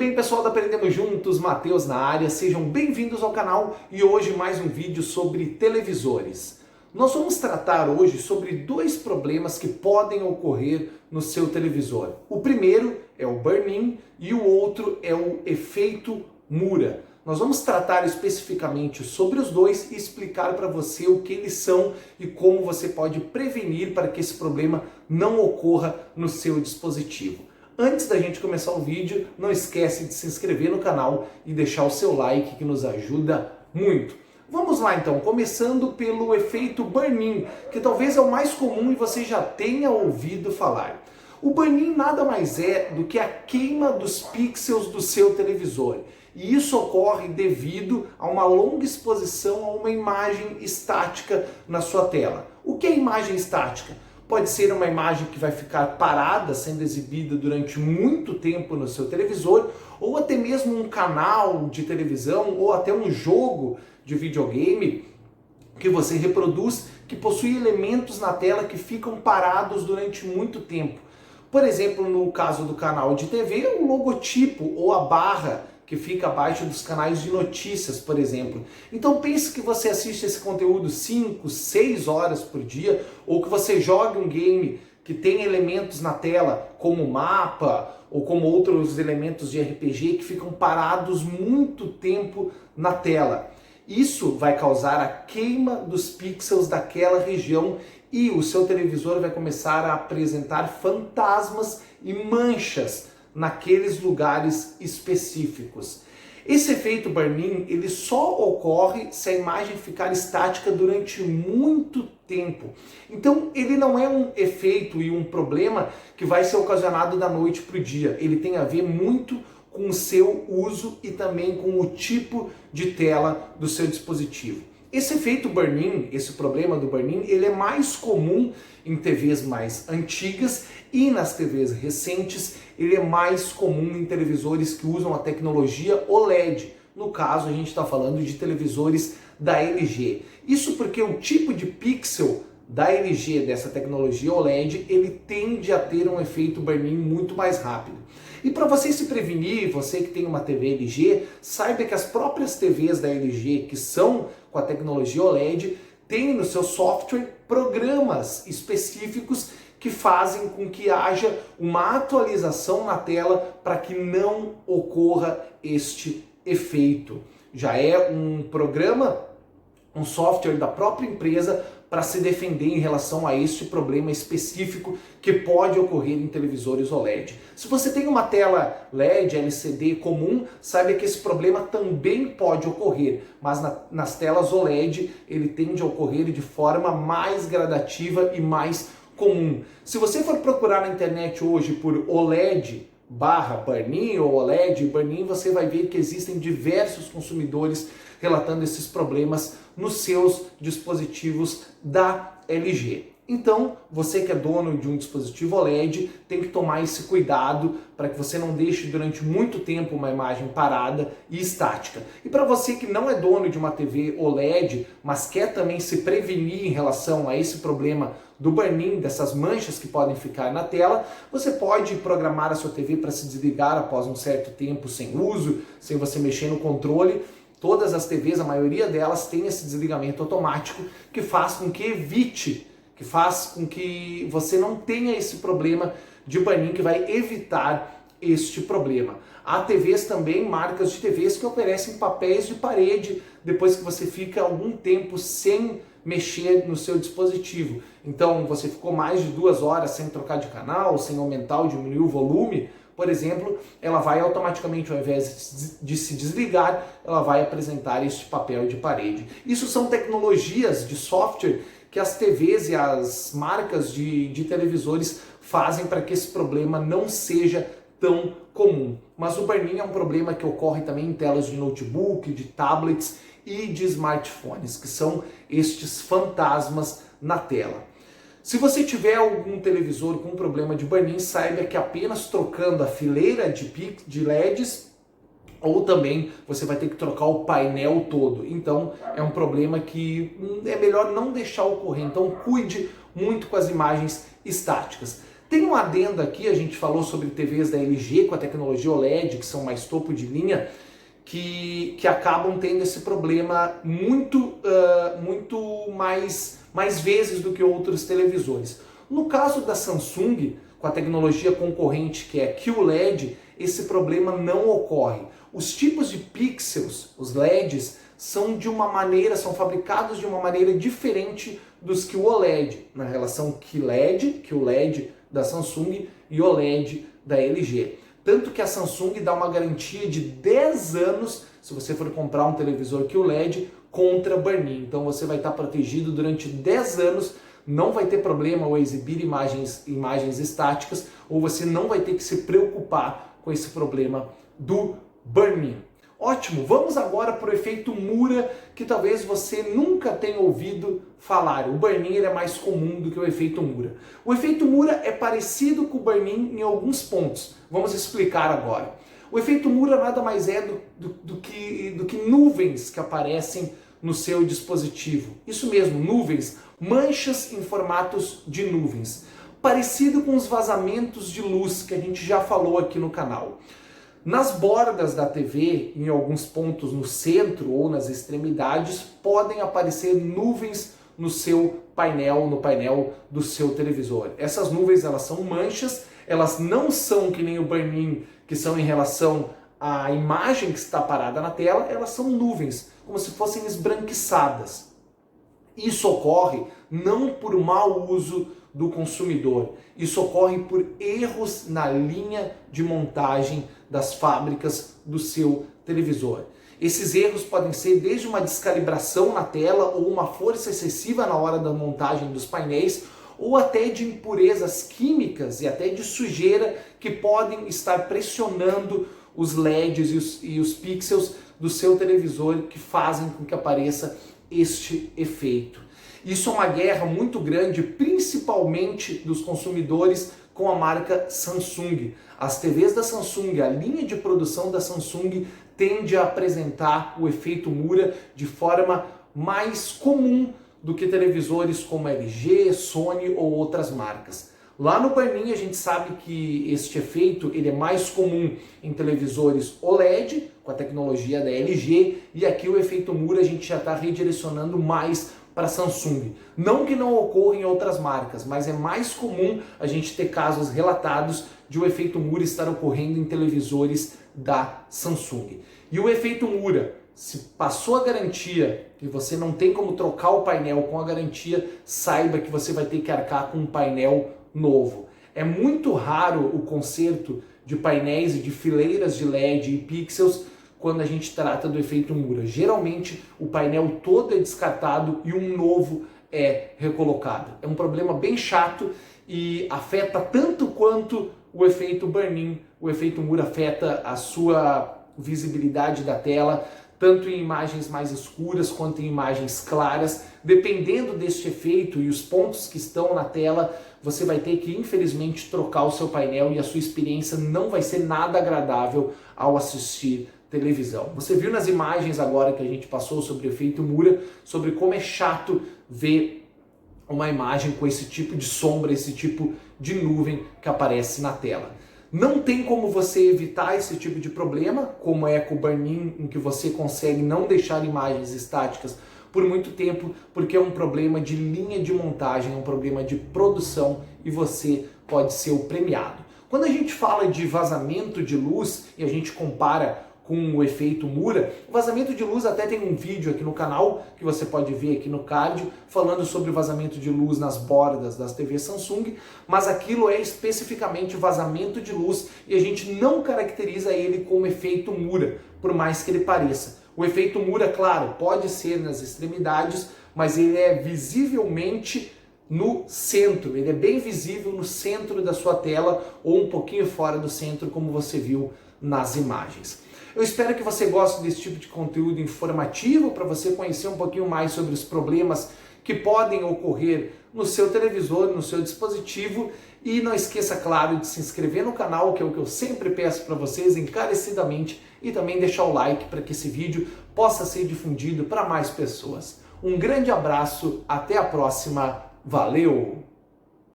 bem, pessoal da Aprendemos Juntos? Matheus na área, sejam bem-vindos ao canal e hoje mais um vídeo sobre televisores. Nós vamos tratar hoje sobre dois problemas que podem ocorrer no seu televisor. O primeiro é o burn-in e o outro é o efeito Mura. Nós vamos tratar especificamente sobre os dois e explicar para você o que eles são e como você pode prevenir para que esse problema não ocorra no seu dispositivo. Antes da gente começar o vídeo, não esquece de se inscrever no canal e deixar o seu like que nos ajuda muito. Vamos lá então, começando pelo efeito burn-in, que talvez é o mais comum e você já tenha ouvido falar. O burn-in nada mais é do que a queima dos pixels do seu televisor. E isso ocorre devido a uma longa exposição a uma imagem estática na sua tela. O que é imagem estática? Pode ser uma imagem que vai ficar parada, sendo exibida durante muito tempo no seu televisor, ou até mesmo um canal de televisão, ou até um jogo de videogame que você reproduz, que possui elementos na tela que ficam parados durante muito tempo. Por exemplo, no caso do canal de TV, o logotipo ou a barra que fica abaixo dos canais de notícias, por exemplo. Então pense que você assiste esse conteúdo 5, 6 horas por dia, ou que você joga um game que tem elementos na tela, como mapa, ou como outros elementos de RPG que ficam parados muito tempo na tela. Isso vai causar a queima dos pixels daquela região e o seu televisor vai começar a apresentar fantasmas e manchas naqueles lugares específicos. Esse efeito burn-in, ele só ocorre se a imagem ficar estática durante muito tempo. Então, ele não é um efeito e um problema que vai ser ocasionado da noite para o dia. Ele tem a ver muito com o seu uso e também com o tipo de tela do seu dispositivo. Esse efeito burn-in, esse problema do burn-in, ele é mais comum em TVs mais antigas e nas TVs recentes ele é mais comum em televisores que usam a tecnologia OLED. No caso, a gente está falando de televisores da LG. Isso porque o tipo de pixel da LG, dessa tecnologia OLED, ele tende a ter um efeito burn-in muito mais rápido. E para você se prevenir, você que tem uma TV LG, saiba que as próprias TVs da LG que são com a tecnologia OLED têm no seu software programas específicos que fazem com que haja uma atualização na tela para que não ocorra este efeito. Já é um programa, um software da própria empresa para se defender em relação a este problema específico que pode ocorrer em televisores OLED. Se você tem uma tela LED, LCD comum, saiba que esse problema também pode ocorrer, mas nas telas OLED ele tende a ocorrer de forma mais gradativa e mais comum. Se você for procurar na internet hoje por OLED burn-in ou OLED burn-in, você vai ver que existem diversos consumidores relatando esses problemas nos seus dispositivos da LG. Então, você que é dono de um dispositivo OLED tem que tomar esse cuidado para que você não deixe durante muito tempo uma imagem parada e estática. E para você que não é dono de uma TV OLED, mas quer também se prevenir em relação a esse problema do burn-in, dessas manchas que podem ficar na tela, você pode programar a sua TV para se desligar após um certo tempo sem uso, sem você mexer no controle. Todas as TVs, a maioria delas, tem esse desligamento automático que faz com que você não tenha esse problema de burn-in, que vai evitar este problema. Há TVs também, marcas de TVs que oferecem papéis de parede depois que você fica algum tempo sem mexer no seu dispositivo. Então você ficou mais de 2 horas sem trocar de canal, sem aumentar ou diminuir o volume, por exemplo, ela vai automaticamente, ao invés de se desligar, ela vai apresentar este papel de parede. Isso são tecnologias de software que as TVs e as marcas de televisores fazem para que esse problema não seja tão comum. Mas o burn-in é um problema que ocorre também em telas de notebook, de tablets e de smartphones, que são estes fantasmas na tela. Se você tiver algum televisor com problema de burn-in, saiba que apenas trocando a fileira de LEDs ou também você vai ter que trocar o painel todo. Então é um problema que é melhor não deixar ocorrer. Então cuide muito com as imagens estáticas. Tem um adendo aqui, a gente falou sobre TVs da LG com a tecnologia OLED, que são mais topo de linha, que acabam tendo esse problema muito mais vezes do que outros televisores. No caso da Samsung, com a tecnologia concorrente que é QLED, esse problema não ocorre. Os tipos de pixels, os LEDs, são fabricados de uma maneira diferente dos que o OLED, na relação QLED da Samsung e OLED da LG. Tanto que a Samsung dá uma garantia de 10 anos, se você for comprar um televisor QLED, contra burn-in. Então você vai estar protegido durante 10 anos, não vai ter problema ao exibir imagens estáticas, ou você não vai ter que se preocupar com esse problema do burn-in. Ótimo, vamos agora para o efeito Mura, que talvez você nunca tenha ouvido falar. O burn-in é mais comum do que o efeito Mura. O efeito Mura é parecido com o burn-in em alguns pontos. Vamos explicar agora. O efeito Mura nada mais é do que nuvens que aparecem no seu dispositivo. Isso mesmo, nuvens, manchas em formatos de nuvens. Parecido com os vazamentos de luz que a gente já falou aqui no canal. Nas bordas da TV, em alguns pontos no centro ou nas extremidades, podem aparecer nuvens no seu painel, no painel do seu televisor. Essas nuvens, elas são manchas, elas não são que nem o burn-in, que são em relação à imagem que está parada na tela, elas são nuvens, como se fossem esbranquiçadas. Isso ocorre não por mau uso do consumidor, isso ocorre por erros na linha de montagem das fábricas do seu televisor. Esses erros podem ser desde uma descalibração na tela ou uma força excessiva na hora da montagem dos painéis, ou até de impurezas químicas e até de sujeira que podem estar pressionando os LEDs e os pixels do seu televisor, que fazem com que apareça este efeito. Isso é uma guerra muito grande, principalmente dos consumidores com a marca Samsung. As TVs da Samsung, a linha de produção da Samsung tende a apresentar o efeito Mura de forma mais comum do que televisores como LG, Sony ou outras marcas. Lá no burn-in a gente sabe que este efeito ele é mais comum em televisores OLED, com a tecnologia da LG, e aqui o efeito Mura a gente já está redirecionando mais para Samsung. Não que não ocorra em outras marcas, mas é mais comum a gente ter casos relatados de o efeito Mura estar ocorrendo em televisores da Samsung. E o efeito Mura, se passou a garantia e você não tem como trocar o painel com a garantia, saiba que você vai ter que arcar com um painel novo. É muito raro o conserto de painéis e de fileiras de LED e pixels quando a gente trata do efeito Mura. Geralmente o painel todo é descartado e um novo é recolocado. É um problema bem chato e afeta tanto quanto o efeito burn-in. O efeito Mura afeta a sua visibilidade da tela, tanto em imagens mais escuras quanto em imagens claras. Dependendo deste efeito e os pontos que estão na tela, você vai ter que, infelizmente, trocar o seu painel e a sua experiência não vai ser nada agradável ao assistir televisão. Você viu nas imagens agora que a gente passou sobre o efeito Mura, sobre como é chato ver uma imagem com esse tipo de sombra, esse tipo de nuvem que aparece na tela. Não tem como você evitar esse tipo de problema, como é com o burn-in, em que você consegue não deixar imagens estáticas por muito tempo, porque é um problema de linha de montagem, é um problema de produção e você pode ser o premiado. Quando a gente fala de vazamento de luz e a gente compara com o efeito Mura, o vazamento de luz, até tem um vídeo aqui no canal que você pode ver aqui no card falando sobre o vazamento de luz nas bordas das TVs Samsung, mas aquilo é especificamente vazamento de luz e a gente não caracteriza ele como efeito Mura, por mais que ele pareça. O efeito Mura, claro, pode ser nas extremidades, mas ele é visivelmente no centro, ele é bem visível no centro da sua tela ou um pouquinho fora do centro, como você viu nas imagens. Eu espero que você goste desse tipo de conteúdo informativo para você conhecer um pouquinho mais sobre os problemas que podem ocorrer no seu televisor, no seu dispositivo. E não esqueça, claro, de se inscrever no canal, que é o que eu sempre peço para vocês encarecidamente, e também deixar o like para que esse vídeo possa ser difundido para mais pessoas. Um grande abraço, até a próxima, valeu!